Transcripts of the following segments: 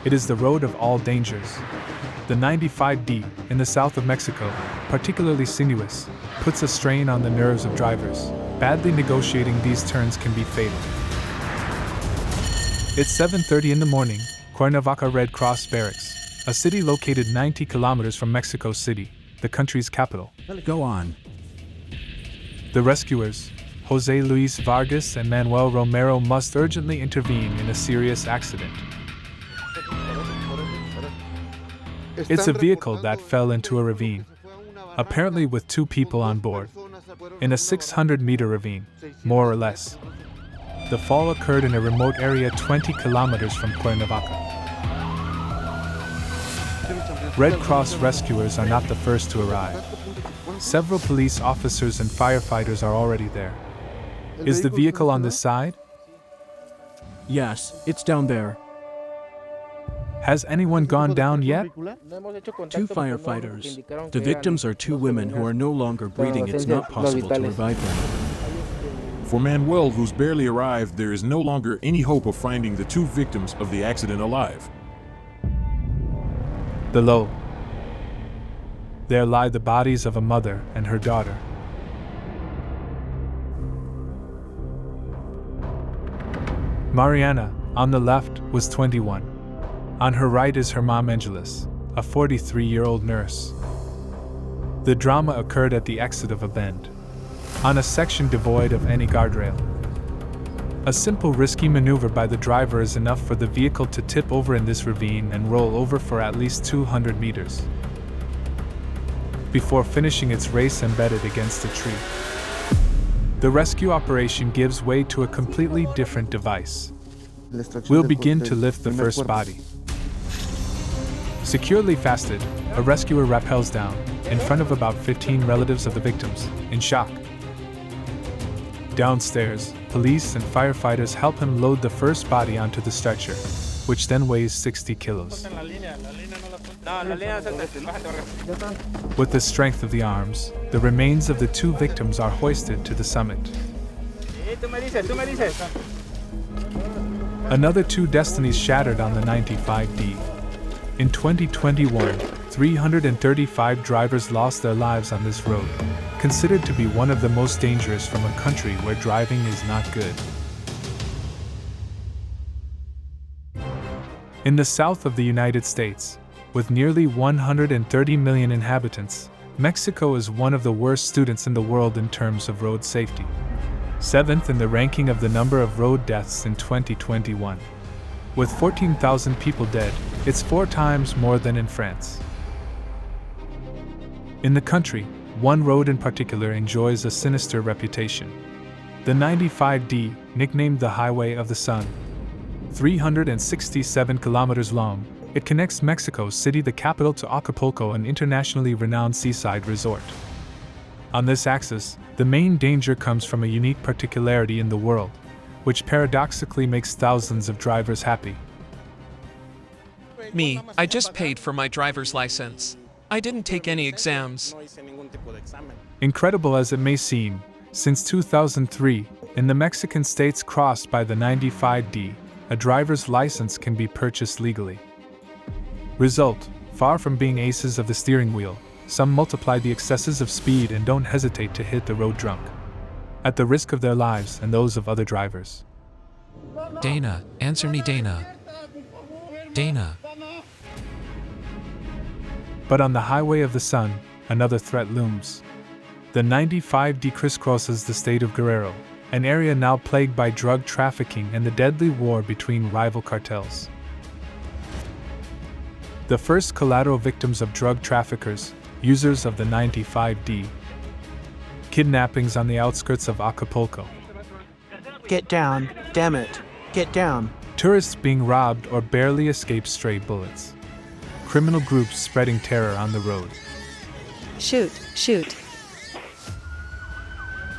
It is the road of all dangers. The 95D, in the south of Mexico, particularly sinuous, puts a strain on the nerves of drivers. Badly negotiating these turns can be fatal. It's 7:30 in the morning, Cuernavaca Red Cross Barracks, a city located 90 kilometers from Mexico City, the country's capital. Go on. The rescuers, Jose Luis Vargas and Manuel Romero, must urgently intervene in a serious accident. It's a vehicle that fell into a ravine, apparently with 2 people on board, in a 600-meter ravine, more or less. The fall occurred in a remote area 20 kilometers from Cuernavaca. Red Cross rescuers are not the first to arrive. Several police officers and firefighters are already there. Is the vehicle on this side? Yes, it's down there. Has anyone gone down yet? 2 firefighters. The victims are 2 women who are no longer breathing. It's not possible to revive them. For Manuel, who's barely arrived, there is no longer any hope of finding the 2 victims of the accident alive. Below, there lie the bodies of a mother and her daughter. Mariana, on the left, was 21. On her right is her mom Angeles, a 43-year-old nurse. The drama occurred at the exit of a bend, on a section devoid of any guardrail. A simple risky maneuver by the driver is enough for the vehicle to tip over in this ravine and roll over for at least 200 meters, before finishing its race embedded against a tree. The rescue operation gives way to a completely different device. We'll begin to lift the first body. Securely fasted, a rescuer rappels down, in front of about 15 relatives of the victims, in shock. Downstairs, police and firefighters help him load the first body onto the stretcher, which then weighs 60 kilos. With the strength of the arms, the remains of the 2 victims are hoisted to the summit. Another 2 destinies shattered on the 95D. In 2021, 335 drivers lost their lives on this road, considered to be one of the most dangerous from a country where driving is not good. In the south of the United States, with nearly 130 million inhabitants, Mexico is one of the worst students in the world in terms of road safety. 7th in the ranking of the number of road deaths in 2021. With 14,000 people dead, it's 4 times more than in France. In the country, one road in particular enjoys a sinister reputation. The 95D, nicknamed the Highway of the Sun. 367 kilometers long, it connects Mexico City, the capital, to Acapulco, an internationally renowned seaside resort. On this axis, the main danger comes from a unique particularity in the world, which paradoxically makes thousands of drivers happy. Me, I just paid for my driver's license. I didn't take any exams. Incredible as it may seem, since 2003, in the Mexican states crossed by the 95D, a driver's license can be purchased legally. Result: far from being aces of the steering wheel, some multiply the excesses of speed and don't hesitate to hit the road drunk, at the risk of their lives and those of other drivers. Dana, answer me, Dana. Dana. But on the Highway of the Sun, another threat looms. The 95D crisscrosses the state of Guerrero, an area now plagued by drug trafficking and the deadly war between rival cartels. The first collateral victims of drug traffickers, users of the 95D. Kidnappings on the outskirts of Acapulco. Get down, damn it, get down. Tourists being robbed or barely escape stray bullets. Criminal groups spreading terror on the road. Shoot, shoot.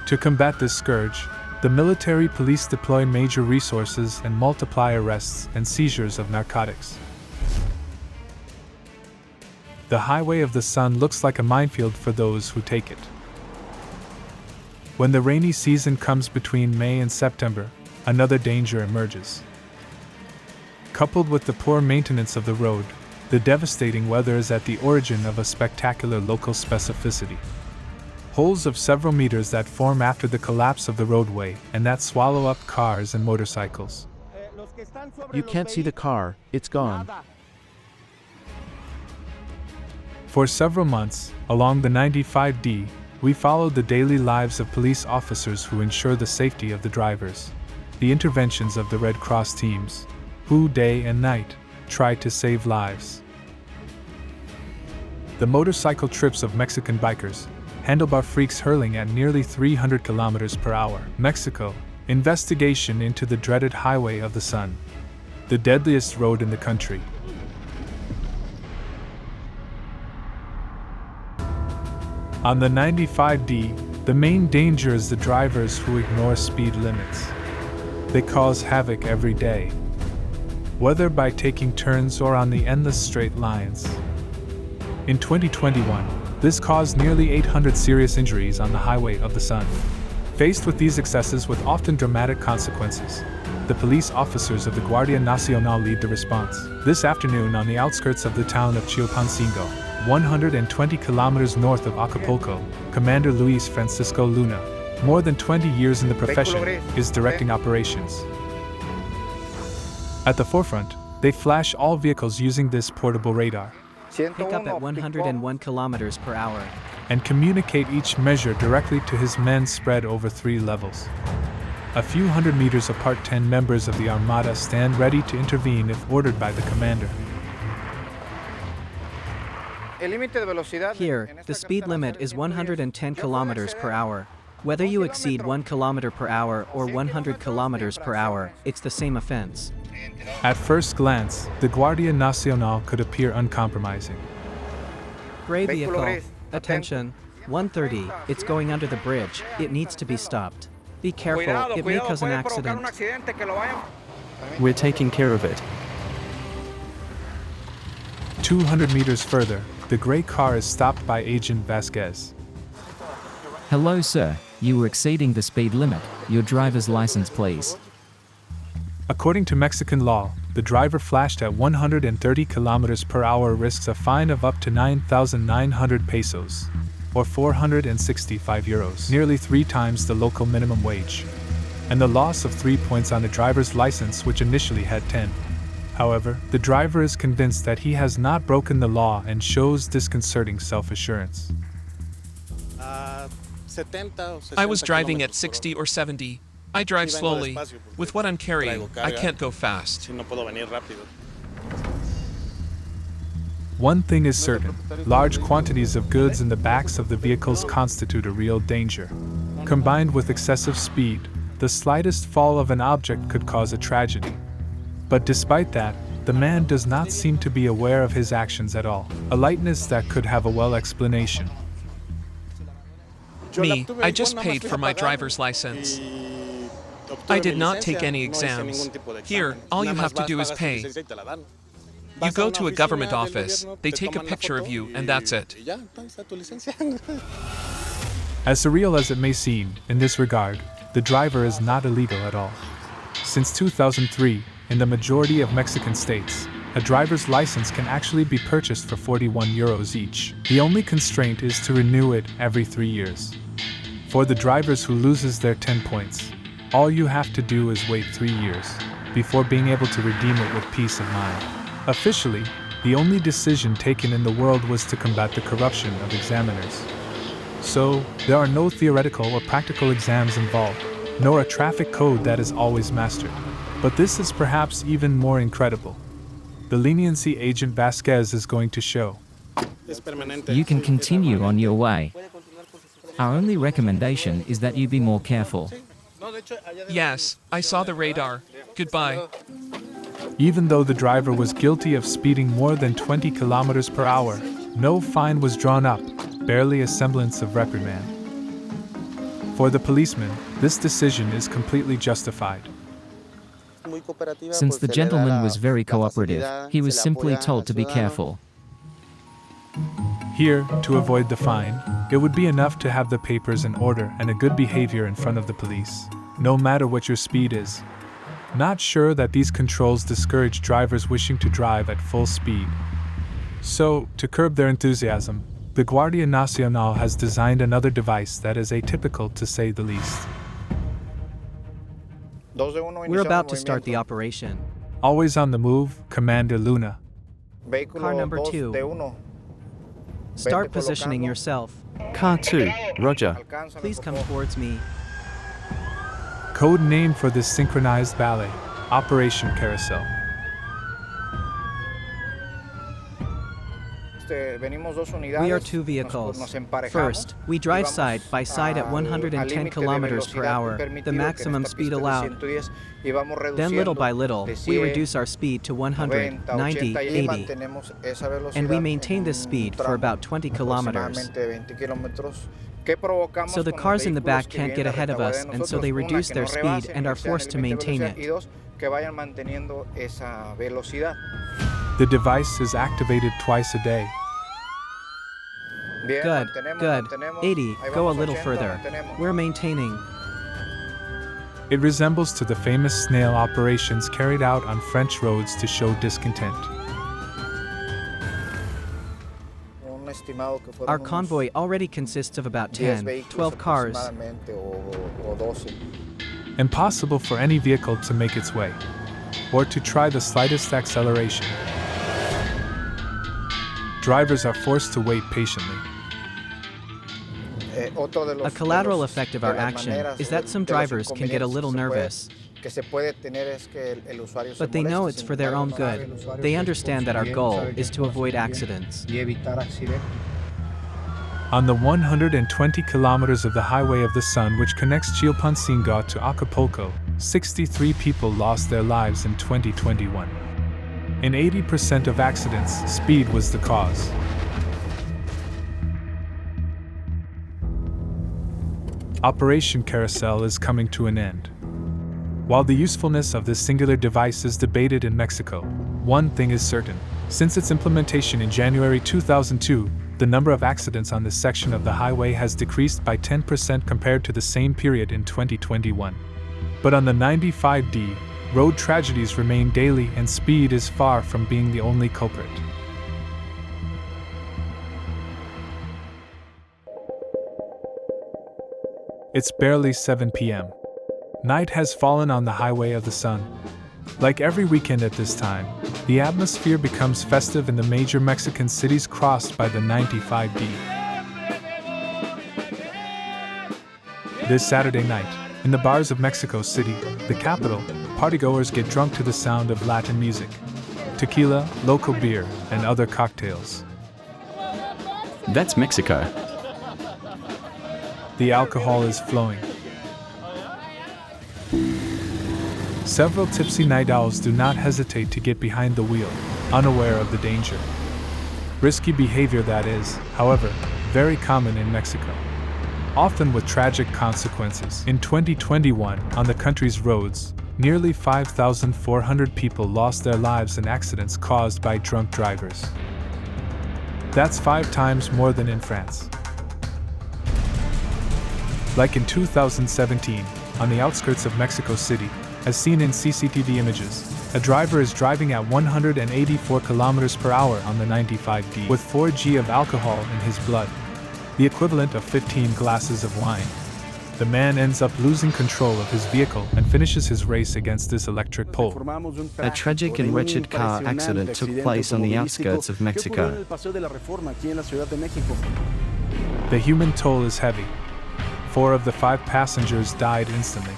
To combat this scourge, the military police deploy major resources and multiply arrests and seizures of narcotics. The Highway of the Sun looks like a minefield for those who take it. When the rainy season comes between May and September, another danger emerges. Coupled with the poor maintenance of the road, the devastating weather is at the origin of a spectacular local specificity. Holes of several meters that form after the collapse of the roadway and that swallow up cars and motorcycles. You can't see the car, it's gone. For several months, along the 95D, we followed the daily lives of police officers who ensure the safety of the drivers, the interventions of the Red Cross teams, who day and night try to save lives, the motorcycle trips of Mexican bikers, handlebar freaks hurling at nearly 300 kilometers per hour, Mexico, investigation into the dreaded Highway of the Sun, the deadliest road in the country. On the 95D, the main danger is the drivers who ignore speed limits. They cause havoc every day, whether by taking turns or on the endless straight lines. In 2021, this caused nearly 800 serious injuries on the Highway of the Sun. Faced with these excesses with often dramatic consequences, the police officers of the Guardia Nacional lead the response. This afternoon, on the outskirts of the town of Chilpancingo, 120 kilometers north of Acapulco, Commander Luis Francisco Luna, more than 20 years in the profession, is directing operations. At the forefront, they flash all vehicles using this portable radar. Pick up at 101 kilometers per hour. And communicate each measure directly to his men spread over 3 levels. A few hundred meters apart, 10 members of the Armada stand ready to intervene if ordered by the commander. Here, the speed limit is 110 kilometers per hour. Whether you exceed 1 kilometer per hour or 100 kilometers per hour, it's the same offense. At first glance, the Guardia Nacional could appear uncompromising. Gray vehicle, attention, 130, it's going under the bridge, it needs to be stopped. Be careful, it may cause an accident. We're taking care of it. 200 meters further, the gray car is stopped by Agent Vasquez. Hello sir, you were exceeding the speed limit. Your driver's license please. According to Mexican law, the driver flashed at 130 kilometers per hour risks a fine of up to 9,900 pesos, or 465 euros, nearly 3 times the local minimum wage, and the loss of 3 points on the driver's license, which initially had 10. However, the driver is convinced that he has not broken the law and shows disconcerting self-assurance. I was driving at 60 or 70. I drive slowly. With what I'm carrying, I can't go fast. One thing is certain, large quantities of goods in the backs of the vehicles constitute a real danger. Combined with excessive speed, the slightest fall of an object could cause a tragedy. But despite that, the man does not seem to be aware of his actions at all, a lightness that could have a well explanation. Me, I just paid for my driver's license. I did not take any exams. Here, all you have to do is pay. You go to a government office, they take a picture of you, and that's it. As surreal as it may seem, in this regard, the driver is not illegal at all. Since 2003, in the majority of Mexican states, a driver's license can actually be purchased for 41 euros each. The only constraint is to renew it every 3 years. For the drivers who loses their 10 points, all you have to do is wait 3 years before being able to redeem it with peace of mind. Officially, the only decision taken in the world was to combat the corruption of examiners. So, there are no theoretical or practical exams involved, nor a traffic code that is always mastered. But this is perhaps even more incredible. The leniency Agent Vasquez is going to show. You can continue on your way. Our only recommendation is that you be more careful. Yes, I saw the radar. Goodbye. Even though the driver was guilty of speeding more than 20 kilometers per hour, no fine was drawn up, barely a semblance of reprimand. For the policeman, this decision is completely justified. Since the gentleman was very cooperative, he was simply told to be careful. Here, to avoid the fine, it would be enough to have the papers in order and a good behavior in front of the police, no matter what your speed is. not sure that these controls discourage drivers wishing to drive at full speed. So, to curb their enthusiasm, the Guardia Nacional has designed another device that is atypical to say the least. We're about to start the operation. Always on the move, Commander Luna. Car number 2. Start positioning yourself. Car 2, Roger. Please come towards me. Code name for this synchronized ballet, Operation Carousel. We are 2 vehicles. First, we drive side by side at 110 kilometers per hour, the maximum speed allowed. Then little by little, we reduce our speed to 100, 90, 80. And we maintain this speed for about 20 kilometers. So the cars in the back can't get ahead of us, and so they reduce their speed and are forced to maintain it. The device is activated twice a day. Good, good. 80, go a little further. We're maintaining. It resembles to the famous snail operations carried out on French roads to show discontent. Our convoy already consists of about 10, 12 cars. Impossible for any vehicle to make its way, or to try the slightest acceleration. Drivers are forced to wait patiently. A collateral effect of our action is that some drivers can get a little nervous. But they know it's for their own good. They understand that our goal is to avoid accidents. On the 120 kilometers of the Highway of the Sun which connects Chilpancingo to Acapulco, 63 people lost their lives in 2021. In 80% of accidents, speed was the cause. Operation Carousel is coming to an end. While the usefulness of this singular device is debated in Mexico, one thing is certain. Since its implementation in January 2002, the number of accidents on this section of the highway has decreased by 10% compared to the same period in 2021. But on the 95D, road tragedies remain daily and speed is far from being the only culprit. It's barely 7 p.m. Night has fallen on the Highway of the Sun. Like every weekend at this time, the atmosphere becomes festive in the major Mexican cities crossed by the 95D. This Saturday night, in the bars of Mexico City, the capital, partygoers get drunk to the sound of Latin music, tequila, local beer, and other cocktails. That's Mexico. The alcohol is flowing. Several tipsy night owls do not hesitate to get behind the wheel, unaware of the danger. Risky behavior that is, however, very common in Mexico, often with tragic consequences. In 2021, on the country's roads, nearly 5,400 people lost their lives in accidents caused by drunk drivers. That's 5 times more than in France. Like in 2017, on the outskirts of Mexico City, as seen in CCTV images, a driver is driving at 184 kilometers per hour on the 95D with 4g of alcohol in his blood, the equivalent of 15 glasses of wine. The man ends up losing control of his vehicle and finishes his race against this electric pole. A tragic and wretched car accident took place on the outskirts of Mexico. The human toll is heavy. 4 of the 5 passengers died instantly.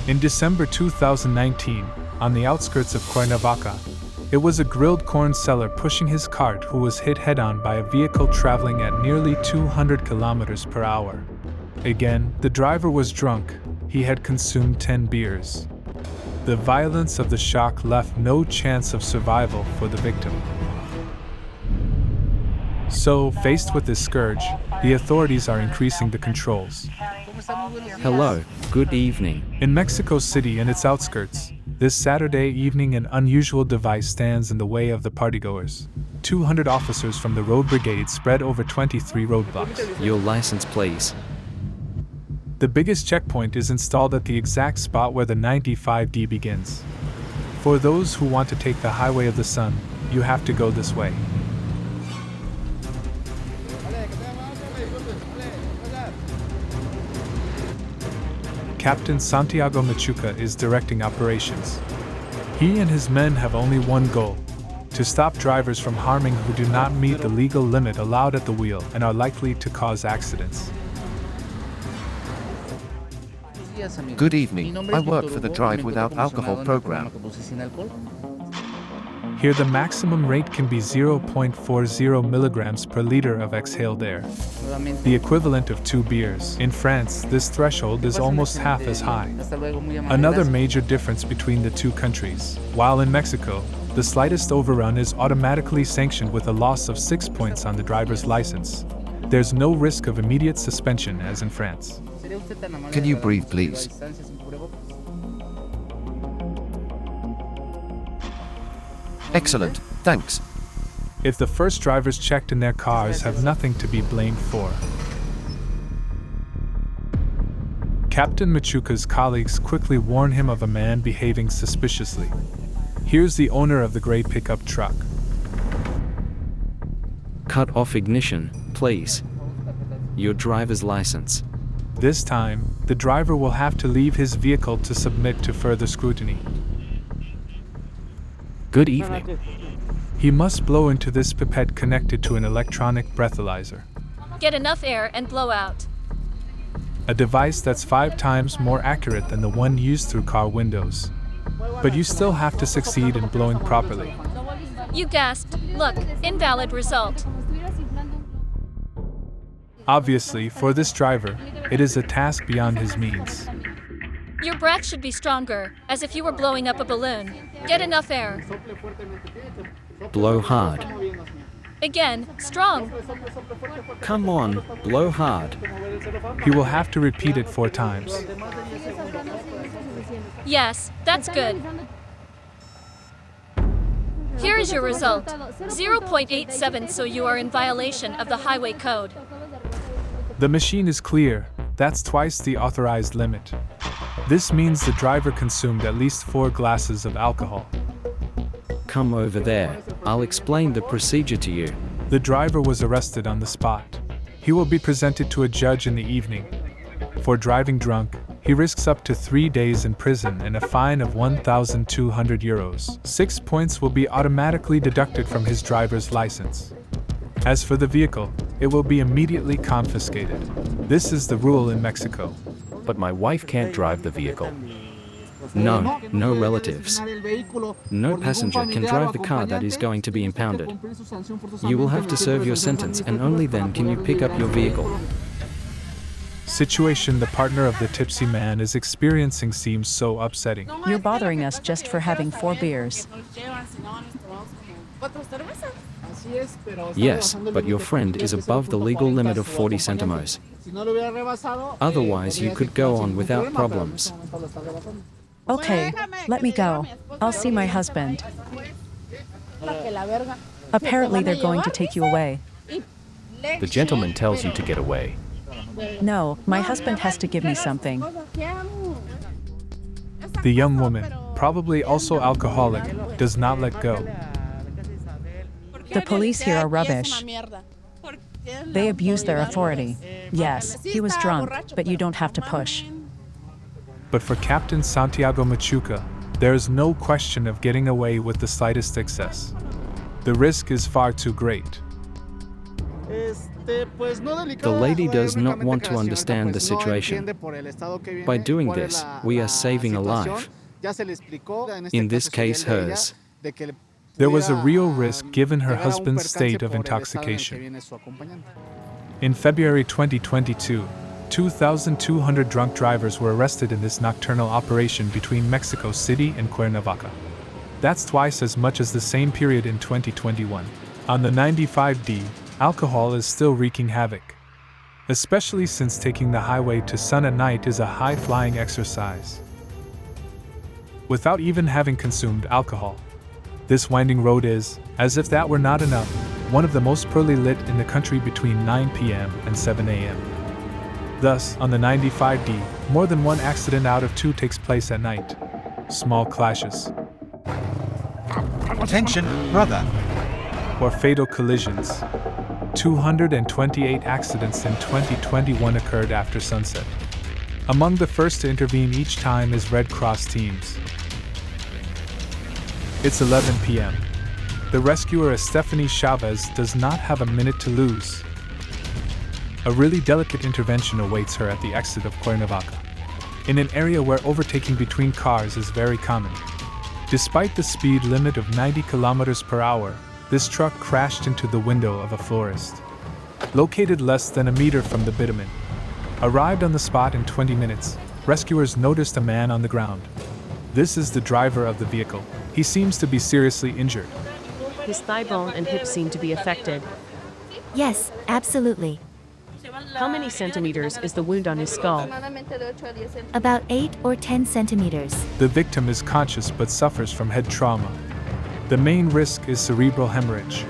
In December 2019, on the outskirts of Cuernavaca, it was a grilled corn seller pushing his cart who was hit head-on by a vehicle traveling at nearly 200 kilometers per hour. Again, the driver was drunk. He had consumed 10 beers. The violence of the shock left no chance of survival for the victim. So, faced with this scourge, the authorities are increasing the controls. Hello, good evening. In Mexico City and its outskirts, this Saturday evening an unusual device stands in the way of the partygoers. 200 officers from the road brigade spread over 23 roadblocks. Your license, please. The biggest checkpoint is installed at the exact spot where the 95D begins. For those who want to take the Highway of the Sun, you have to go this way. Captain Santiago Machuca is directing operations. He and his men have only one goal: to stop drivers from harming who do not meet the legal limit allowed at the wheel and are likely to cause accidents. Good evening. I work for the Drive Without Alcohol program. Here the maximum rate can be 0.40 milligrams per liter of exhaled air, the equivalent of 2 beers. In France, this threshold is almost half as high. Another major difference between the two countries: while in Mexico, the slightest overrun is automatically sanctioned with a loss of 6 points on the driver's license, there's no risk of immediate suspension as in France. Can you breathe, please? Excellent, thanks. If the first drivers checked in their cars have nothing to be blamed for. Captain Machuca's colleagues quickly warn him of a man behaving suspiciously. Here's the owner of the gray pickup truck. Cut off ignition, please. Your driver's license. This time, the driver will have to leave his vehicle to submit to further scrutiny. Good evening. He must blow into this pipette connected to an electronic breathalyzer. Get enough air and blow out. A device that's 5 times more accurate than the one used through car windows. But you still have to succeed in blowing properly. You gasped. Look, invalid result. Obviously, for this driver, it is a task beyond his means. Your breath should be stronger, as if you were blowing up a balloon. Get enough air. Blow hard. Again, strong. Come on, blow hard. He will have to repeat it 4 times. Yes, that's good. Here is your result. 0.87, so you are in violation of the highway code. The machine is clear. That's twice the authorized limit. This means the driver consumed at least 4 glasses of alcohol. Come over there. I'll explain the procedure to you. The driver was arrested on the spot. He will be presented to a judge in the evening. For driving drunk, he risks up to 3 days in prison and a fine of €1,200. 6 points will be automatically deducted from his driver's license. As for the vehicle, it will be immediately confiscated. This is the rule in Mexico. But my wife can't drive the vehicle. No, no relatives. No passenger can drive the car that is going to be impounded. You will have to serve your sentence, and only then can you pick up your vehicle. Situation the partner of the tipsy man is experiencing seems so upsetting. You're bothering us just for having 4 beers. Yes, but your friend is above the legal limit of 40 centimos. Otherwise, you could go on without problems. Okay, let me go. I'll see my husband. Apparently they're going to take you away. The gentleman tells you to get away. No, my husband has to give me something. The young woman, probably also alcoholic, does not let go. The police here are rubbish. They abuse their authority. Yes, he was drunk, but you don't have to push. But for Captain Santiago Machuca, there is no question of getting away with the slightest excess. The risk is far too great. The lady does not want to understand the situation. By doing this, we are saving a life. In this case, hers. There was a real risk given her husband's state of intoxication. In February 2022, 2,200 drunk drivers were arrested in this nocturnal operation between Mexico City and Cuernavaca. That's twice as much as the same period in 2021. On the 95D, alcohol is still wreaking havoc, especially since taking the highway to Sun at night is a high-flying exercise. Without even having consumed alcohol, this winding road is, as if that were not enough, one of the most poorly lit in the country between 9 p.m. and 7 a.m. Thus, on the 95D, more than one accident out of two takes place at night. Small clashes. Attention, brother. Or fatal collisions. 228 accidents in 2021 occurred after sunset. Among the first to intervene each time is Red Cross teams. It's 11 p.m. The rescuer Stephanie Chavez does not have a minute to lose. A really delicate intervention awaits her at the exit of Cuernavaca, in an area where overtaking between cars is very common. Despite the speed limit of 90 kilometers per hour, this truck crashed into the window of a florist. Located less than a meter from the bitumen. Arrived on the spot in 20 minutes, rescuers noticed a man on the ground. This is the driver of the vehicle. He seems to be seriously injured. His thigh bone and hip seem to be affected. Yes, absolutely. How many centimeters is the wound on his skull? About 8 or 10 centimeters. The victim is conscious but suffers from head trauma. The main risk is cerebral hemorrhage.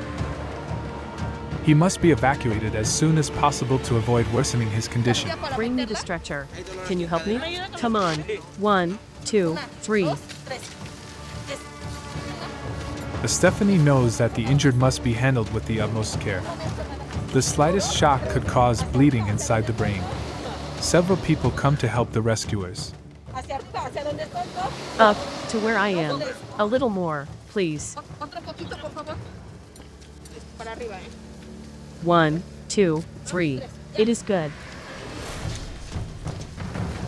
He must be evacuated as soon as possible to avoid worsening his condition. Bring me the stretcher. Can you help me? Come on. 1, 2, 3. Stephanie knows that the injured must be handled with the utmost care. The slightest shock could cause bleeding inside the brain. Several people come to help the rescuers. Up to where I am. A little more, please. 1, 2, 3. It is good.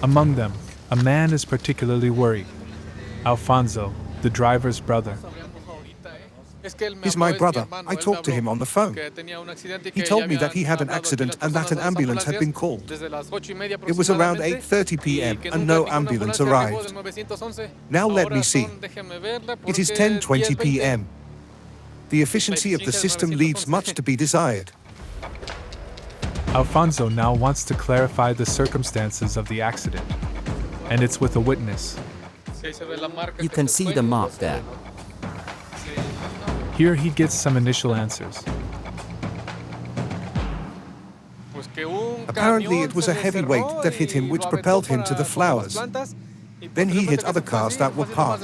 Among them, a man is particularly worried. Alfonso, the driver's brother. He's my brother. I talked to him on the phone. He told me that he had an accident and that an ambulance had been called. It was around 8:30 p.m. and no ambulance arrived. Now let me see. It is 10:20 p.m. The efficiency of the system leaves much to be desired. Alfonso now wants to clarify the circumstances of the accident. And it's with a witness. You can see the mark there. Here he gets some initial answers. Apparently it was a heavy weight that hit him which propelled him to the flowers. Then he hit other cars that were parked.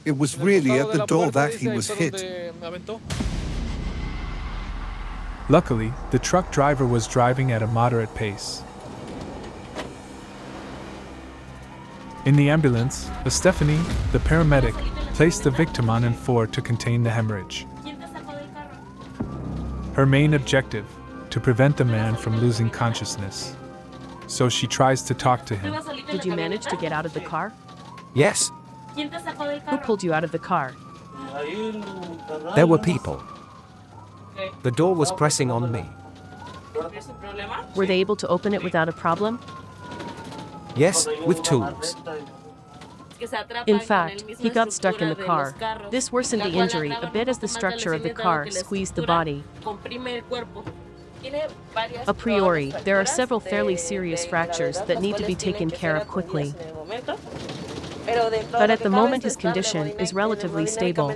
It was really at the door that he was hit. Luckily, the truck driver was driving at a moderate pace. In the ambulance, Stephanie, the paramedic, placed the victim on N4 to contain the hemorrhage. Her main objective, to prevent the man from losing consciousness. So she tries to talk to him. Did you manage to get out of the car? Yes. Who pulled you out of the car? There were people. The door was pressing on me. Were they able to open it without a problem? Yes, with tools. In fact, he got stuck in the car. This worsened the injury a bit as the structure of the car squeezed the body. A priori, there are several fairly serious fractures that need to be taken care of quickly. But at the moment his condition is relatively stable.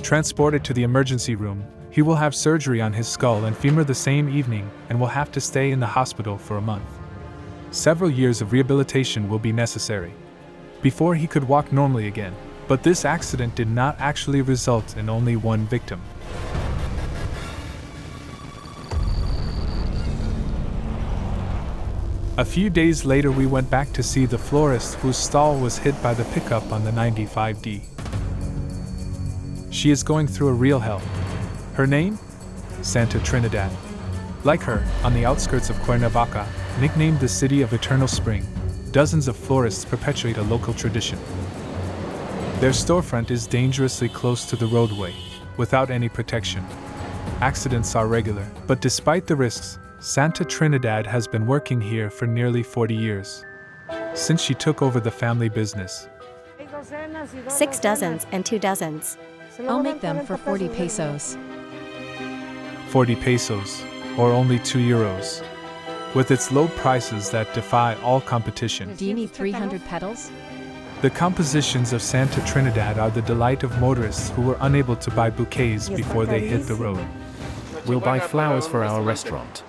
Transported to the emergency room, he will have surgery on his skull and femur the same evening and will have to stay in the hospital for a month. Several years of rehabilitation will be necessary before he could walk normally again. But this accident did not actually result in only one victim. A few days later we went back to see the florist whose stall was hit by the pickup on the 95D. She is going through a real hell. Her name? Santa Trinidad. Like her, on the outskirts of Cuernavaca, nicknamed the City of Eternal Spring, dozens of florists perpetuate a local tradition. Their storefront is dangerously close to the roadway, without any protection. Accidents are regular, but despite the risks, Santa Trinidad has been working here for nearly 40 years. Since she took over the family business. 6 dozens and 2 dozens. I'll make them for 40 pesos. 40 pesos, or only 2 euros. With its low prices that defy all competition. Do you need 300 petals? The compositions of Santa Trinidad are the delight of motorists who were unable to buy bouquets before they hit the road. We'll buy flowers for our restaurant.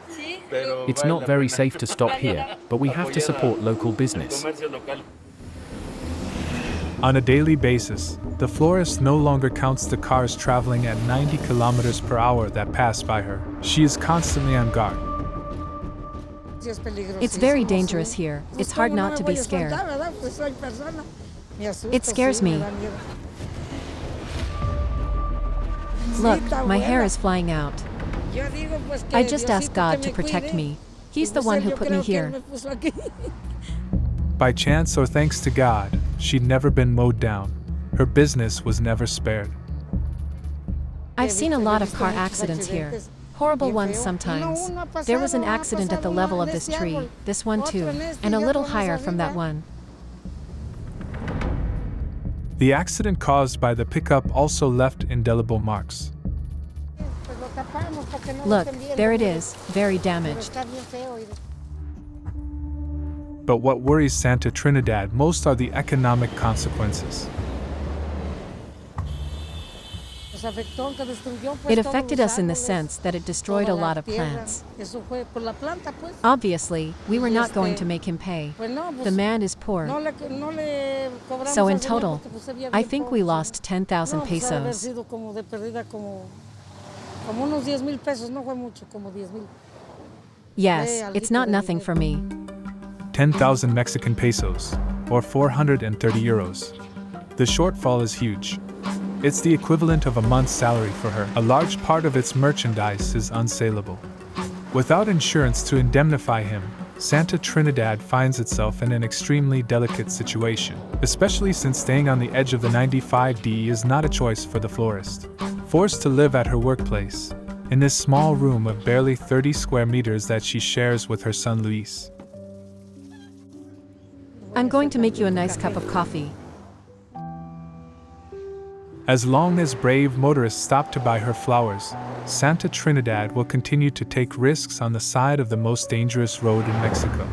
It's not very safe to stop here, but we have to support local business. On a daily basis, the florist no longer counts the cars traveling at 90 kilometers per hour that pass by her. She is constantly on guard. It's very dangerous here. It's hard not to be scared. It scares me. Look, my hair is flying out. I just ask God to protect me. He's the one who put me here. By chance or thanks to God, she'd never been mowed down. Her business was never spared. I've seen a lot of car accidents here. Horrible ones sometimes. There was an accident at the level of this tree, this one too, and a little higher from that one. The accident caused by the pickup also left indelible marks. Look, there it is, very damaged. But what worries Santa Trinidad most are the economic consequences. It affected us in the sense that it destroyed a lot of plants. Obviously, we were not going to make him pay. The man is poor. So in total, I think we lost 10,000 pesos. Yes, it's not nothing for me. 10,000 Mexican pesos, or 430 euros. The shortfall is huge. It's the equivalent of a month's salary for her. A large part of its merchandise is unsaleable. Without insurance to indemnify him, Santa Trinidad finds itself in an extremely delicate situation, especially since staying on the edge of the 95D is not a choice for the florist. Forced to live at her workplace, in this small room of barely 30 square meters that she shares with her son Luis. I'm going to make you a nice cup of coffee. As long as brave motorists stop to buy her flowers, Santa Trinidad will continue to take risks on the side of the most dangerous road in Mexico.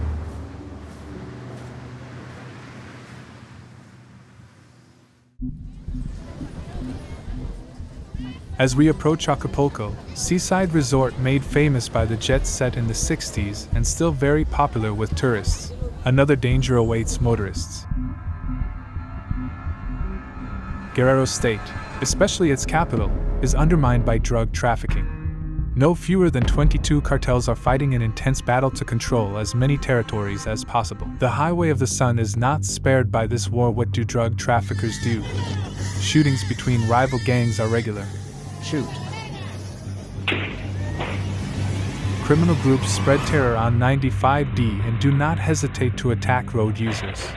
As we approach Acapulco, seaside resort made famous by the jet set in the 60s and still very popular with tourists, another danger awaits motorists. Guerrero State, especially its capital, is undermined by drug trafficking. No fewer than 22 cartels are fighting an intense battle to control as many territories as possible. The Highway of the Sun is not spared by this war. What do drug traffickers do? Shootings between rival gangs are regular. Shoot. Criminal groups spread terror on 95D and do not hesitate to attack road users.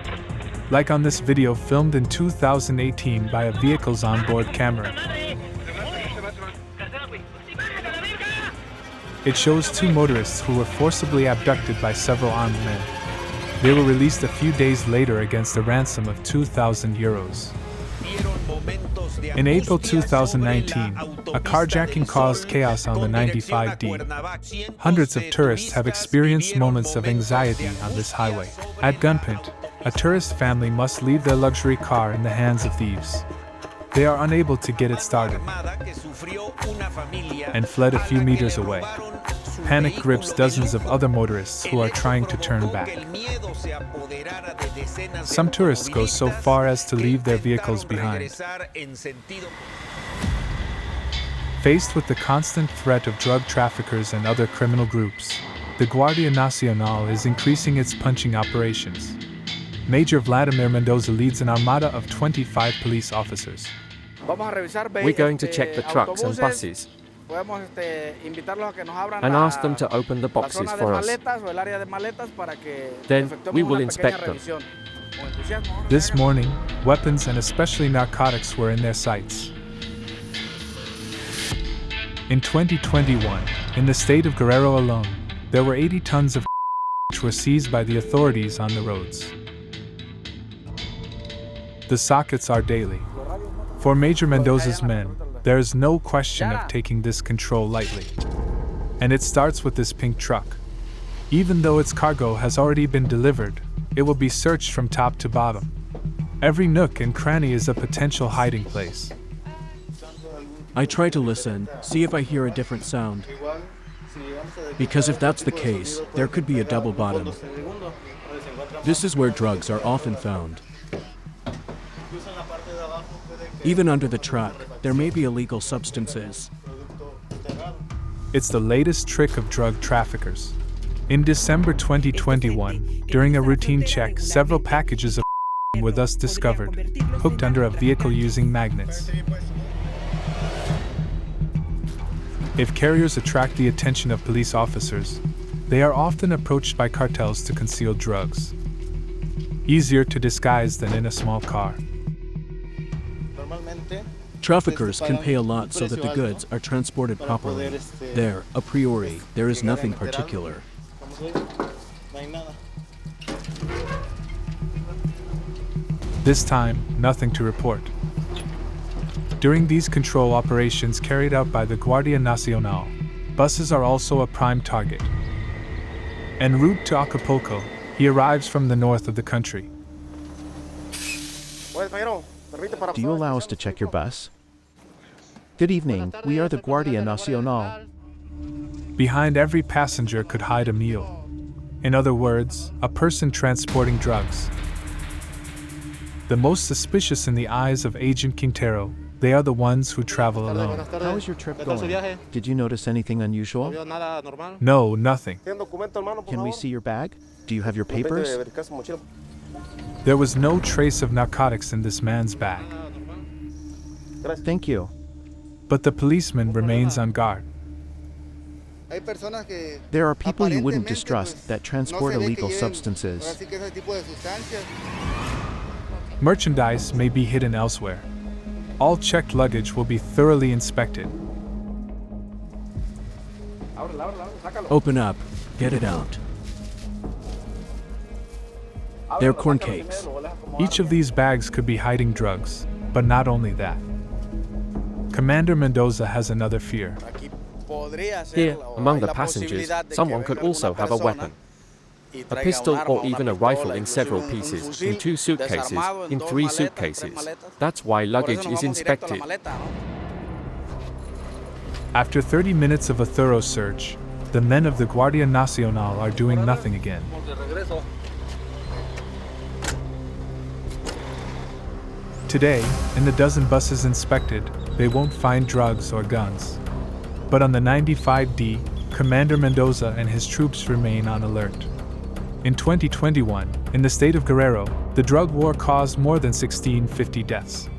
Like on this video filmed in 2018 by a vehicle's onboard camera. It shows two motorists who were forcibly abducted by several armed men. They were released a few days later against a ransom of 2,000 euros. In April 2019, a carjacking caused chaos on the 95D. Hundreds of tourists have experienced moments of anxiety on this highway. At gunpoint, a tourist family must leave their luxury car in the hands of thieves. They are unable to get it started and fled a few meters away. Panic grips dozens of other motorists who are trying to turn back. Some tourists go so far as to leave their vehicles behind. Faced with the constant threat of drug traffickers and other criminal groups, the Guardia Nacional is increasing its punching operations. Major Vladimir Mendoza leads an armada of 25 police officers. We're going to check the trucks and buses and ask them to open the boxes for us. Then we will inspect them. This morning, weapons and especially narcotics were in their sights. In 2021, in the state of Guerrero alone, there were 80 tons of which were seized by the authorities on the roads. The sockets are daily. For Major Mendoza's men, there is no question of taking this control lightly. And it starts with this pink truck. Even though its cargo has already been delivered, it will be searched from top to bottom. Every nook and cranny is a potential hiding place. I try to listen, see if I hear a different sound. Because if that's the case, there could be a double bottom. This is where drugs are often found. Even under the truck, there may be illegal substances. It's the latest trick of drug traffickers. In December 2021, during a routine check, several packages of were thus discovered, hooked under a vehicle using magnets. If carriers attract the attention of police officers, they are often approached by cartels to conceal drugs. Easier to disguise than in a small car. Traffickers can pay a lot so that the goods are transported properly. There, a priori, there is nothing particular. This time, nothing to report. During these control operations carried out by the Guardia Nacional, buses are also a prime target. En route to Acapulco, he arrives from the north of the country. Do you allow us to check your bus? Good evening, we are the Guardia Nacional. Behind every passenger could hide a mule. In other words, a person transporting drugs. The most suspicious in the eyes of Agent Quintero, they are the ones who travel alone. How is your trip going? Did you notice anything unusual? No, nothing. Can we see your bag? Do you have your papers? There was no trace of narcotics in this man's bag. Thank you. But the policeman remains on guard. There are people you wouldn't distrust that transport illegal substances. Merchandise may be hidden elsewhere. All checked luggage will be thoroughly inspected. Open up. Get it out. They're corn cakes. Each of these bags could be hiding drugs, but not only that. Commander Mendoza has another fear. Here, among the passengers, someone could also have a weapon. A pistol or even a rifle in several pieces, in 2 suitcases, in 3 suitcases. That's why luggage is inspected. After 30 minutes of a thorough search, the men of the Guardia Nacional are doing nothing again. Today, in the dozen buses inspected, they won't find drugs or guns. But on the 95D, Commander Mendoza and his troops remain on alert. In 2021, in the state of Guerrero, the drug war caused more than 1,650 deaths.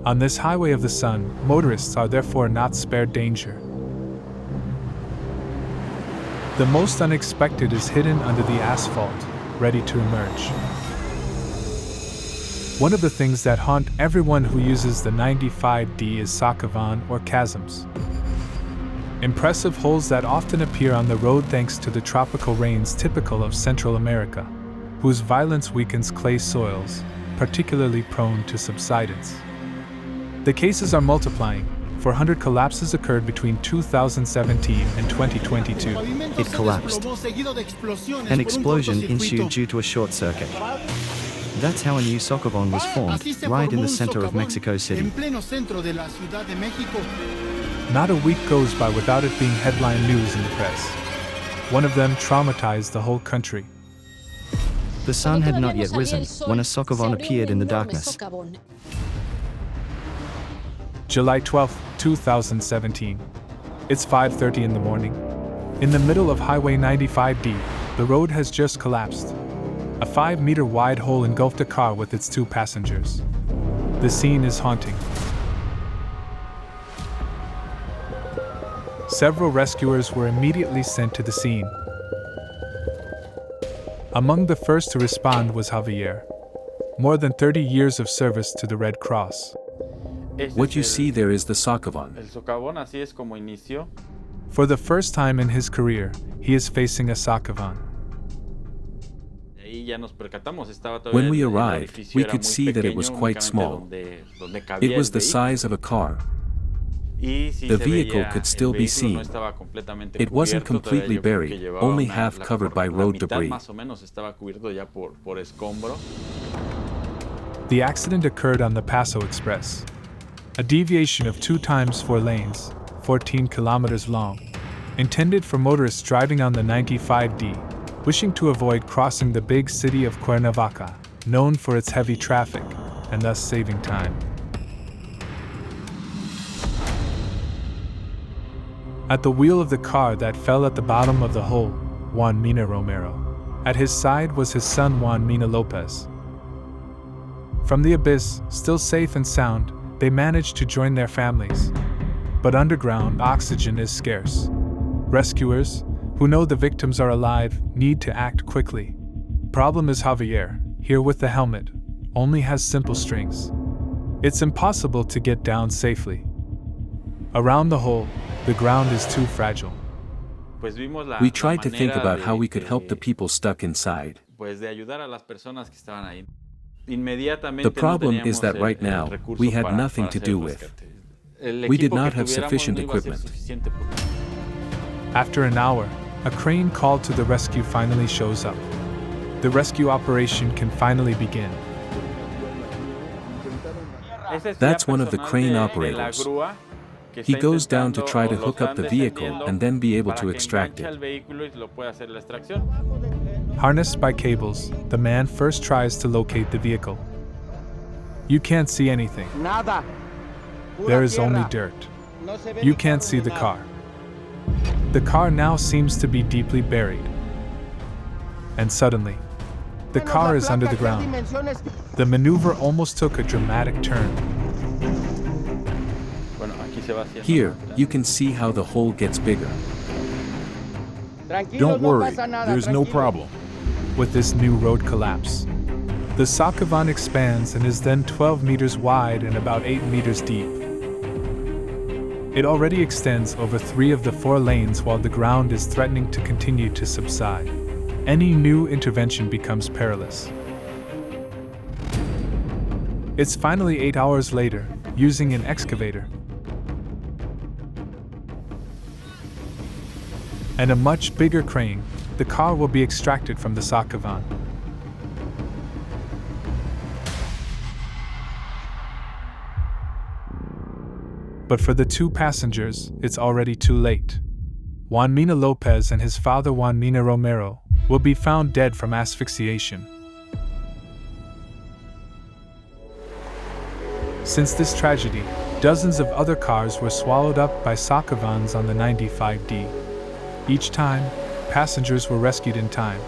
On this highway of the sun, motorists are therefore not spared danger. The most unexpected is hidden under the asphalt, ready to emerge. One of the things that haunt everyone who uses the 95D is socavone or chasms. Impressive holes that often appear on the road thanks to the tropical rains typical of Central America, whose violence weakens clay soils, particularly prone to subsidence. The cases are multiplying. 400 collapses occurred between 2017 and 2022. It collapsed. An explosion ensued due to a short circuit. That's how a new socavone was formed, right in the center of Mexico City. Not a week goes by without it being headline news in the press. One of them traumatized the whole country. The sun had not yet risen when a socavone appeared in the darkness. July 12, 2017. It's 5:30 in the morning. In the middle of Highway 95D, the road has just collapsed. A 5-meter wide hole engulfed a car with its 2 passengers. The scene is haunting. Several rescuers were immediately sent to the scene. Among the first to respond was Javier. More than 30 years of service to the Red Cross. What you see there is the socavone. For the first time in his career, he is facing a socavone. When we arrived, we could see that it was quite small. It was the size of a car. The vehicle could still be seen. It wasn't completely buried, only half covered by road debris. The accident occurred on the Paso Express, a deviation of 2 times 4 lanes, 14 kilometers long, intended for motorists driving on the 95D, wishing to avoid crossing the big city of Cuernavaca, known for its heavy traffic, and thus saving time. At the wheel of the car that fell at the bottom of the hole, Juan Mina Romero. At his side was his son Juan Mina Lopez. From the abyss, still safe and sound, they managed to join their families. But underground, oxygen is scarce. Rescuers, who know the victims are alive, need to act quickly. Problem is Javier, here with the helmet, only has simple strings. It's impossible to get down safely. Around the hole, the ground is too fragile. We tried to think about how we could help the people stuck inside. The problem is that right now, we had nothing to do with. We did not have sufficient equipment. After an hour, a crane called to the rescue finally shows up. The rescue operation can finally begin. That's one of the crane operators. He goes down to try to hook up the vehicle and then be able to extract it. Harnessed by cables, the man first tries to locate the vehicle. You can't see anything. There is only dirt. You can't see the car. The car now seems to be deeply buried. And suddenly, the car is under the ground. The maneuver almost took a dramatic turn. Here, you can see how the hole gets bigger. Don't worry, there's no problem. With this new road collapse, the socavone expands and is then 12 meters wide and about 8 meters deep. It already extends over 3 of the 4 lanes while the ground is threatening to continue to subside. Any new intervention becomes perilous. It's finally 8 hours later, using an excavator and a much bigger crane, the car will be extracted from the socavone. But for the 2 passengers, it's already too late. Juan Mina Lopez and his father Juan Mina Romero will be found dead from asphyxiation. Since this tragedy, dozens of other cars were swallowed up by socavones on the 95D. Each time, passengers were rescued in time.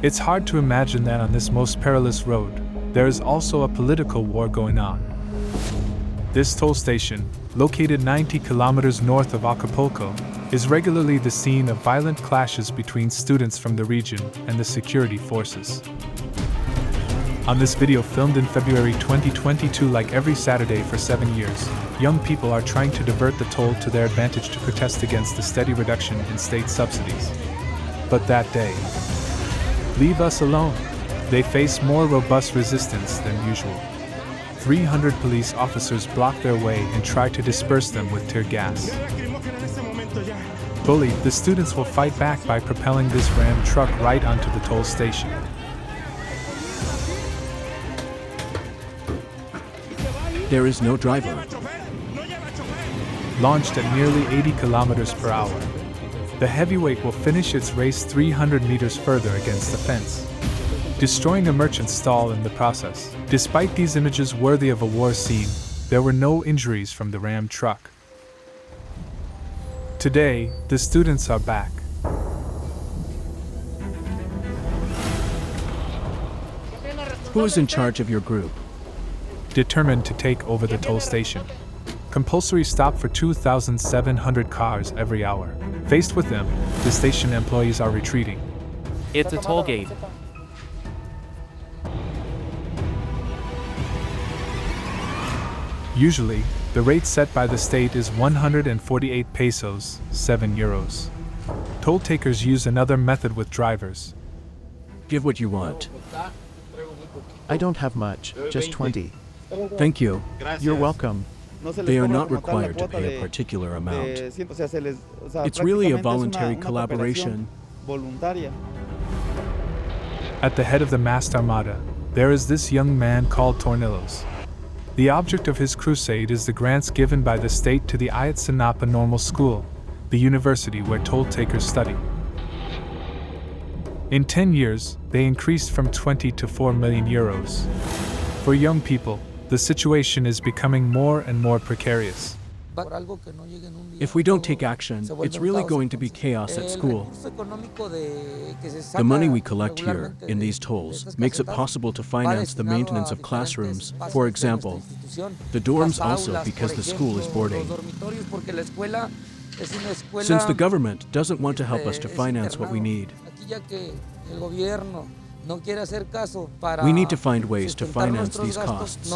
It's hard to imagine that on this most perilous road, there is also a political war going on. This toll station, located 90 kilometers north of Acapulco, is regularly the scene of violent clashes between students from the region and the security forces. On this video filmed in February 2022, like every Saturday for 7 years, young people are trying to divert the toll to their advantage to protest against the steady reduction in state subsidies. But that day, leave us alone. They face more robust resistance than usual. 300 police officers block their way and try to disperse them with tear gas. Bullied, the students will fight back by propelling this Ram truck right onto the toll station. There is no driver. Launched at nearly 80 kilometers per hour, the heavyweight will finish its race 300 meters further against the fence, destroying a merchant stall in the process. Despite these images worthy of a war scene, there were no injuries from the Ram truck. Today, the students are back. Who is in charge of your group? Determined to take over the toll station. Compulsory stop for 2,700 cars every hour. Faced with them, the station employees are retreating. It's a toll gate. Usually, the rate set by the state is 148 pesos, 7 euros. Toll takers use another method with drivers. Give what you want. I don't have much, just 20. Thank you. You're welcome. They are not required to pay a particular amount. It's really a voluntary collaboration. At the head of the masked armada, there is this young man called Tornillos. The object of his crusade is the grants given by the state to the Ayotzinapa Normal School, the university where toll takers study. In 10 years, they increased from 20 to 4 million euros. For young people, the situation is becoming more and more precarious. If we don't take action, it's really going to be chaos at school. The money we collect here, in these tolls, makes it possible to finance the maintenance of classrooms, for example, the dorms also because the school is boarding. Since the government doesn't want to help us to finance what we need, we need to find ways to finance these costs.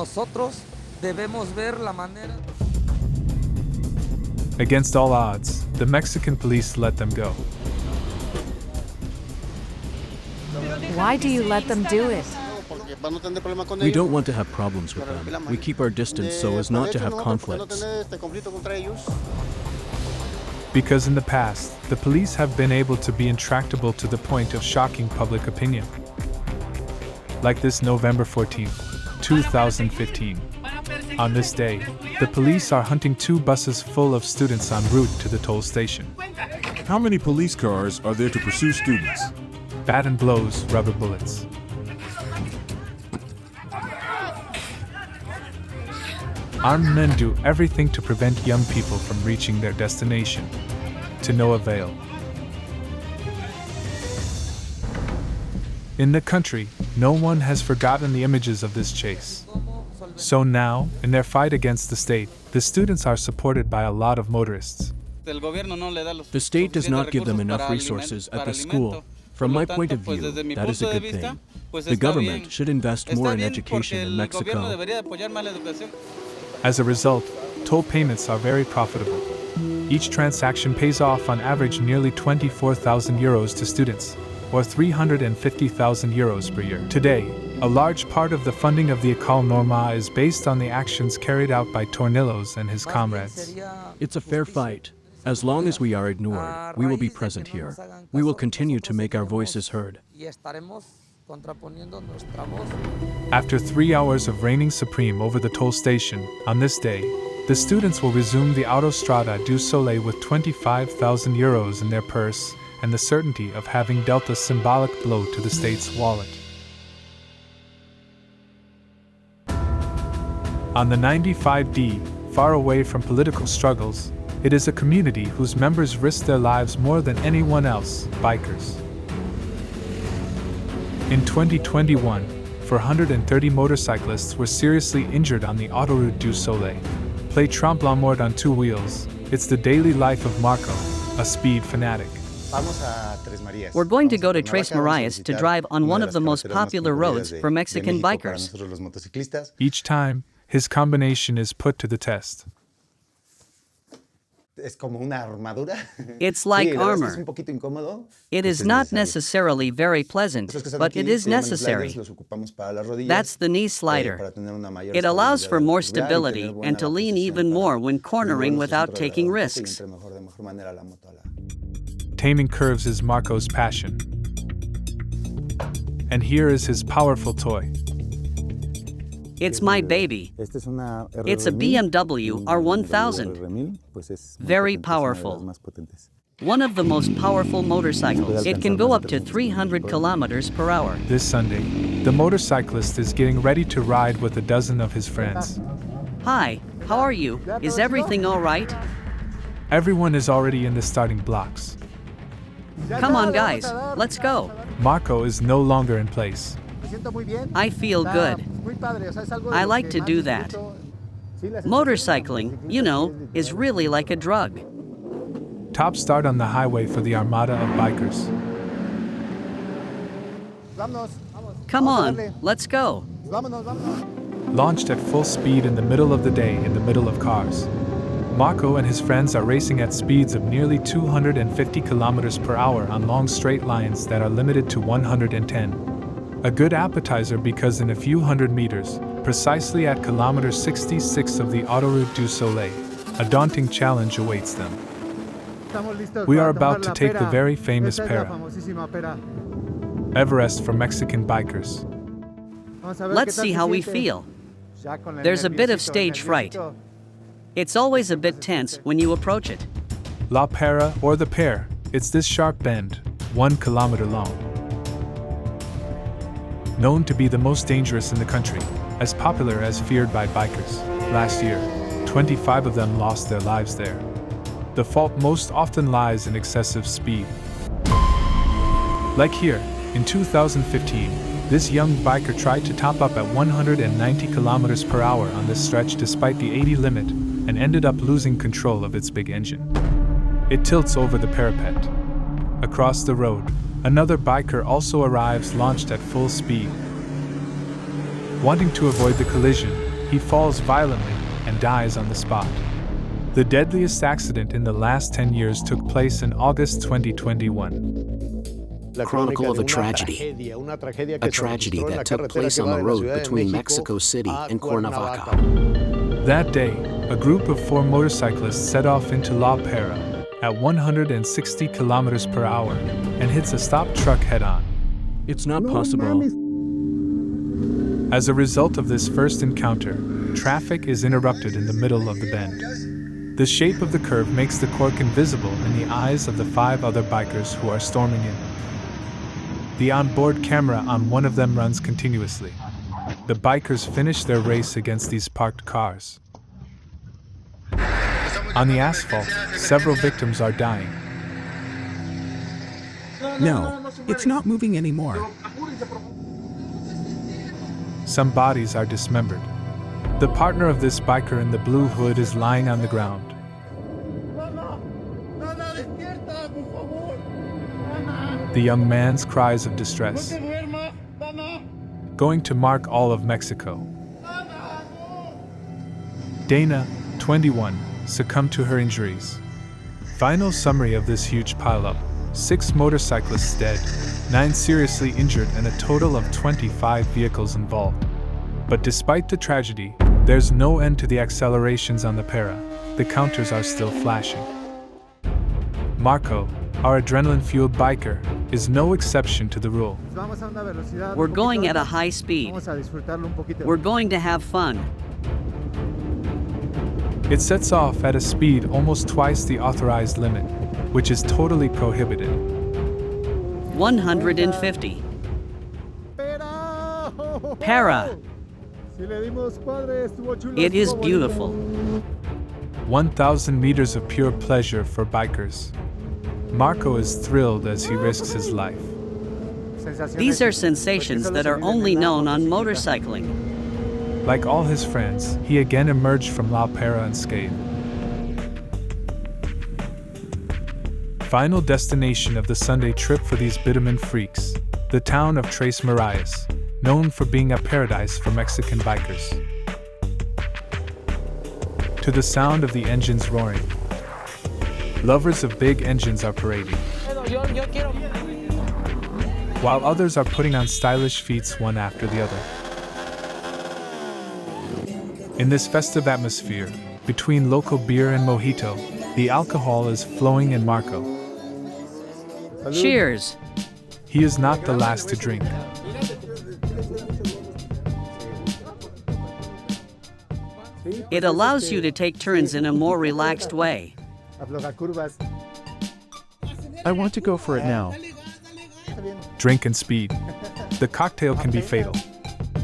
Against all odds, the Mexican police let them go. Why do you let them do it? We don't want to have problems with them. We keep our distance so as not to have conflicts. Because in the past, the police have been able to be intractable to the point of shocking public opinion. Like this November 14, 2015. On this day, the police are hunting 2 buses full of students en route to the toll station. How many police cars are there to pursue students? Bat and blows, rubber bullets. Armed men do everything to prevent young people from reaching their destination. To no avail. In the country, no one has forgotten the images of this chase. So now, in their fight against the state, the students are supported by a lot of motorists. The state does not give them enough resources at the school. From my point of view, that is a good thing. The government should invest more in education in Mexico. As a result, toll payments are very profitable. Each transaction pays off on average nearly 24,000 euros to students, or 350,000 euros per year. Today, a large part of the funding of the École Normale is based on the actions carried out by Tornillos and his comrades. It's a fair fight. As long as we are ignored, we will be present here. We will continue to make our voices heard. After 3 hours of reigning supreme over the toll station, on this day, the students will resume the Autostrada du Soleil with 25,000 euros in their purse and the certainty of having dealt a symbolic blow to the state's wallet. On the 95D, far away from political struggles, it is a community whose members risk their lives more than anyone else, bikers. In 2021, 430 motorcyclists were seriously injured on the Autoroute du Soleil. Play tremblant mort on 2 wheels, it's the daily life of Marco, a speed fanatic. We're going to go to Tres Marias to drive on one of the most popular roads for Mexican bikers. Each time, his combination is put to the test. It's like armor. It is not necessarily very pleasant, but it is necessary. That's the knee slider. It allows for more stability and to lean even more when cornering without taking risks. Taming curves is Marco's passion. And here is his powerful toy. It's my baby. It's a BMW R1000. Very powerful. One of the most powerful motorcycles. It can go up to 300 kilometers per hour. This Sunday, the motorcyclist is getting ready to ride with a dozen of his friends. Hi, how are you? Is everything all right? Everyone is already in the starting blocks. Come on, guys, let's go. Marco is no longer in place. I feel good. I like to do that. Motorcycling, you know, is really like a drug. Top start on the highway for the armada of bikers. Come on, let's go. Launched at full speed in the middle of the day in the middle of cars. Marco and his friends are racing at speeds of nearly 250 kilometers per hour on long straight lines that are limited to 110. A good appetizer because in a few hundred meters, precisely at kilometer 66 of the Autoroute du Soleil, a daunting challenge awaits them. We are about to take the very famous Pera, Everest for Mexican bikers. Let's see how we feel. There's a bit of stage fright. It's always a bit tense when you approach it. La Pera, or the Pear, it's this sharp bend, 1 kilometer long. Known to be the most dangerous in the country, as popular as feared by bikers. Last year, 25 of them lost their lives there. The fault most often lies in excessive speed. Like here, in 2015, this young biker tried to top up at 190 kilometers per hour on this stretch despite the 80 limit, and ended up losing control of its big engine. It tilts over the parapet. Across the road, another biker also arrives launched at full speed. Wanting to avoid the collision, he falls violently and dies on the spot. The deadliest accident in the last 10 years took place in August 2021. Chronicle of a tragedy that took place on the road between Mexico City and Cuernavaca. That day, a group of 4 motorcyclists set off into La Pera at 160 kilometers per hour and hits a stopped truck head-on. It's not possible. As a result of this first encounter, traffic is interrupted in the middle of the bend. The shape of the curve makes the cork invisible in the eyes of the 5 other bikers who are storming in. The onboard camera on one of them runs continuously. The bikers finish their race against these parked cars. On the asphalt, several victims are dying. No, it's not moving anymore. Some bodies are dismembered. The partner of this biker in the blue hood is lying on the ground. The young man's cries of distress. Going to mark all of Mexico. Dana, 21, succumbed to her injuries. Final summary of this huge pileup: 6 motorcyclists dead, 9 seriously injured, and a total of 25 vehicles involved. But despite the tragedy, there's no end to the accelerations on the Pera. The counters are still flashing. Marco, our adrenaline-fueled biker, is no exception to the rule. We're going at a high speed. We're going to have fun. It sets off at a speed almost twice the authorized limit, which is totally prohibited. 150. Para. It is beautiful. 1,000 meters of pure pleasure for bikers. Marco is thrilled as he risks his life. These are sensations that are only known on motorcycling. Like all his friends, he again emerged from La Pera unscathed. Final destination of the Sunday trip for these bitumen freaks, the town of Tres Marias, known for being a paradise for Mexican bikers. To the sound of the engines roaring, lovers of big engines are parading, while others are putting on stylish feats one after the other. In this festive atmosphere, between local beer and mojito, the alcohol is flowing in Marco. Cheers! He is not the last to drink. It allows you to take turns in a more relaxed way. I want to go for it now. Drink and speed. The cocktail can be fatal.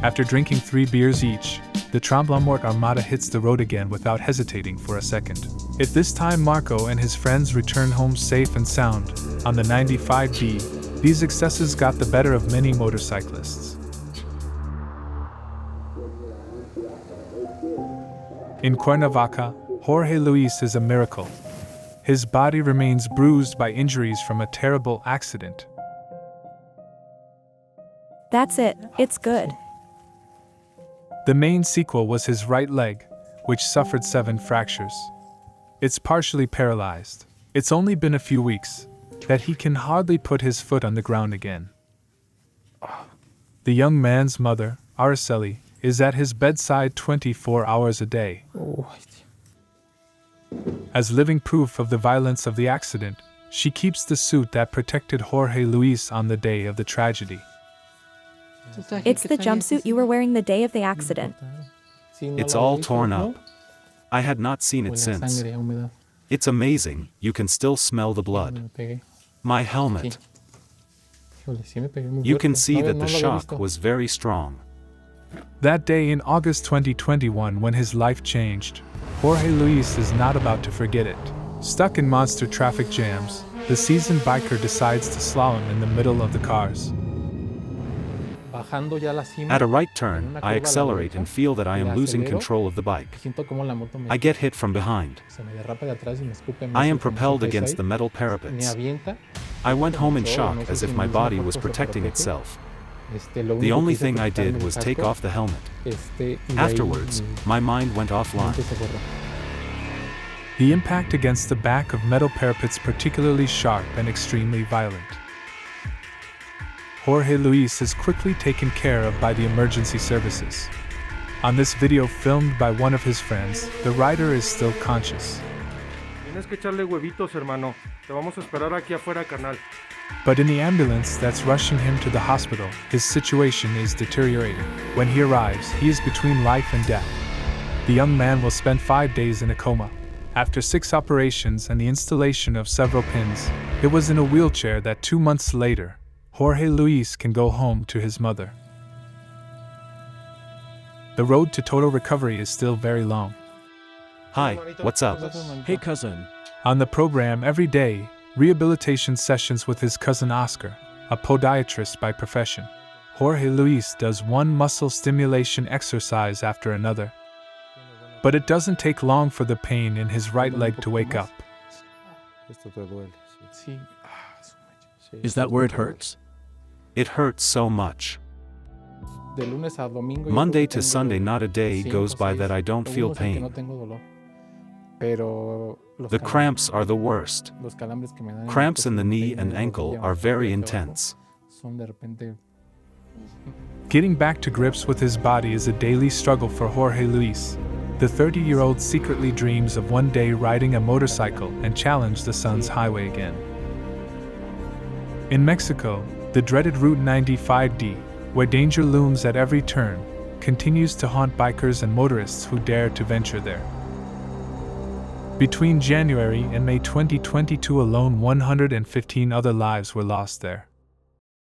After drinking 3 beers each, the Tremblant Mort Armada hits the road again without hesitating for a second. If this time Marco and his friends return home safe and sound, on the 95D, these excesses got the better of many motorcyclists. In Cuernavaca, Jorge Luis is a miracle. His body remains bruised by injuries from a terrible accident. That's it, it's good. The main sequel was his right leg, which suffered 7 fractures. It's partially paralyzed. It's only been a few weeks that he can hardly put his foot on the ground again. The young man's mother, Araceli, is at his bedside 24 hours a day. As living proof of the violence of the accident, she keeps the suit that protected Jorge Luis on the day of the tragedy. It's the jumpsuit you were wearing the day of the accident. It's all torn up. I had not seen it since. It's amazing, you can still smell the blood. My helmet. You can see that the shock was very strong. That day in August 2021 when his life changed, Jorge Luis is not about to forget it. Stuck in monster traffic jams, the seasoned biker decides to slalom in the middle of the cars. At a right turn, I accelerate and feel that I am losing control of the bike. I get hit from behind. I am propelled against the metal parapets. I went home in shock as if my body was protecting itself. The only thing I did was take off the helmet. Afterwards, my mind went offline. The impact against the back of metal parapets particularly sharp and extremely violent. Jorge Luis is quickly taken care of by the emergency services. On this video filmed by one of his friends, the rider is still conscious. But in the ambulance that's rushing him to the hospital, his situation is deteriorating. When he arrives, he is between life and death. The young man will spend 5 days in a coma. After 6 operations and the installation of several pins, it was in a wheelchair that 2 months later, Jorge Luis can go home to his mother. The road to total recovery is still very long. Hi, what's up? Hey cousin. On the program every day, rehabilitation sessions with his cousin Oscar, a podiatrist by profession. Jorge Luis does one muscle stimulation exercise after another. But it doesn't take long for the pain in his right leg to wake up. Is that where it hurts? It hurts so much. Monday to Sunday, not a day goes by that I don't feel pain. The cramps are the worst. Cramps in the knee and ankle are very intense. Getting back to grips with his body is a daily struggle for Jorge Luis. The 30-year-old secretly dreams of one day riding a motorcycle and challenge the sun's highway again. In Mexico, the dreaded Route 95D, where danger looms at every turn, continues to haunt bikers and motorists who dare to venture there. Between January and May 2022 alone, 115 other lives were lost there.